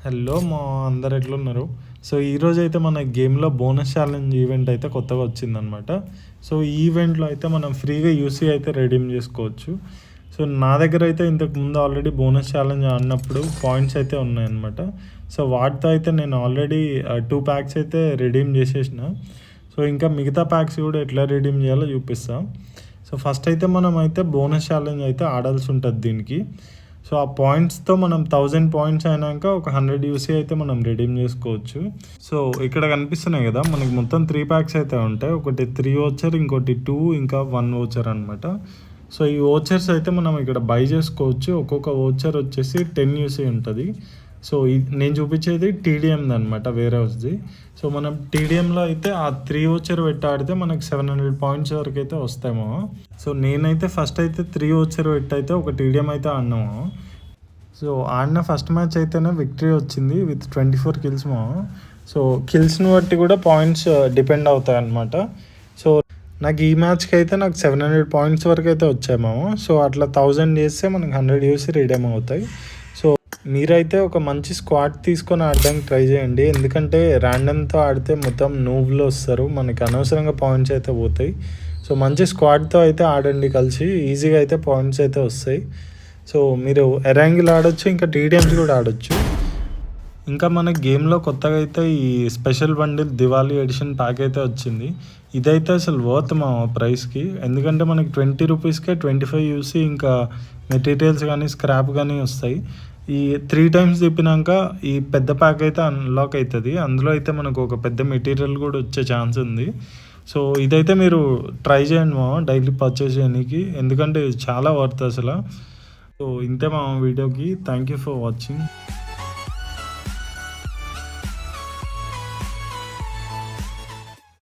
Hello మా అందరు ఎట్లున్నారు? సో ఈరోజు అయితే మన గేమ్లో బోనస్ ఛాలెంజ్ ఈవెంట్ అయితే కొత్తగా వచ్చిందనమాట. సో ఈ ఈవెంట్లో అయితే మనం ఫ్రీగా యూసీ అయితే రెడీమ్ చేసుకోవచ్చు. సో నా దగ్గర అయితే ఇంతకు ముందు ఆల్రెడీ బోనస్ ఛాలెంజ్ ఆడినప్పుడు పాయింట్స్ అయితే ఉన్నాయన్నమాట. సో వాటితో అయితే నేను ఆల్రెడీ 2 ప్యాక్స్ అయితే రెడీమ్ చేసేసిన. సో ఇంకా మిగతా ప్యాక్స్ కూడా ఎట్లా రెడీమ్ చేయాలో చూపిస్తా. సో ఫస్ట్ అయితే మనం అయితే బోనస్ ఛాలెంజ్ అయితే ఆడాల్సి ఉంటుంది దీనికి. సో ఆ పాయింట్స్తో మనం 1000 పాయింట్స్ అయినాక ఒక 100 యూసీ అయితే మనం రెడీమ్ చేసుకోవచ్చు. సో ఇక్కడ కనిపిస్తున్నాయి కదా, మనకి మొత్తం 3 ప్యాక్స్ అయితే ఉంటాయి. ఒకటి 3 ఓచర్, ఇంకోటి 2, ఇంకా 1 ఓచర్ అనమాట. సో ఈ ఓచర్స్ అయితే మనం ఇక్కడ బై చేసుకోవచ్చు. ఒక్కొక్క ఓచర్ వచ్చేసి 10 యూసీ ఉంటుంది. సో నేను చూపించేది టీడీఎంది అనమాట, వేరే హౌస్ది. సో మనం టీడీఎంలో అయితే ఆ 3 ఓచర్ పెట్టి ఆడితే మనకి 700 పాయింట్స్ వరకు అయితే వస్తాయేమో. సో నేనైతే ఫస్ట్ అయితే 3 ఓచర్ పెట్టి అయితే ఒక టీడీఎం అయితే ఆడినాము. సో ఆడిన ఫస్ట్ మ్యాచ్ అయితేనే విక్టరీ వచ్చింది విత్ 24 కిల్స్ మా. సో కిల్స్ని బట్టి కూడా పాయింట్స్ డిపెండ్ అవుతాయి అన్నమాట. సో నాకు ఈ మ్యాచ్కి అయితే నాకు 700 పాయింట్స్ వరకు అయితే వచ్చాయి మామ. సో అట్లా 1000 చేస్తే మనకి 100 యూసీ రిడీమ్ అవుతాయి. సో మీరైతే ఒక మంచి స్క్వాడ్ తీసుకొని ఆడడానికి ట్రై చేయండి, ఎందుకంటే ర్యాండమ్తో ఆడితే మొత్తం నూవ్లో వస్తారు, మనకి అనవసరంగా పాయింట్స్ అయితే పోతాయి. సో మంచి స్క్వాడ్తో అయితే ఆడండి, కలిసి ఈజీగా అయితే పాయింట్స్ అయితే వస్తాయి. సో మీరు ఎరాంగిల్ ఆడొచ్చు, ఇంకా టీడీఎంస్ కూడా ఆడొచ్చు. ఇంకా మన గేమ్లో కొత్తగా అయితే ఈ special bundle Diwali edition pack అయితే వచ్చింది. ఇదైతే అసలు వర్త్ మా ప్రైస్కి, ఎందుకంటే మనకి 20 రూపీస్కే 25 యూసీ ఇంకా మెటీరియల్స్ కానీ స్క్రాప్ కానీ వస్తాయి. ఈ 3 టైమ్స్ తిప్పినాక ఈ పెద్ద ప్యాక్ అయితే అన్లాక్ అవుతుంది. అందులో అయితే మనకు ఒక పెద్ద మెటీరియల్ కూడా వచ్చే ఛాన్స్ ఉంది. సో ఇదైతే మీరు ట్రై చేయండి మా డైలీ పర్చేస్ చేయడానికి, ఎందుకంటే ఇది చాలా వర్త్ అసలు. సో ఇంతే మా వీడియోకి. Thank you for watching.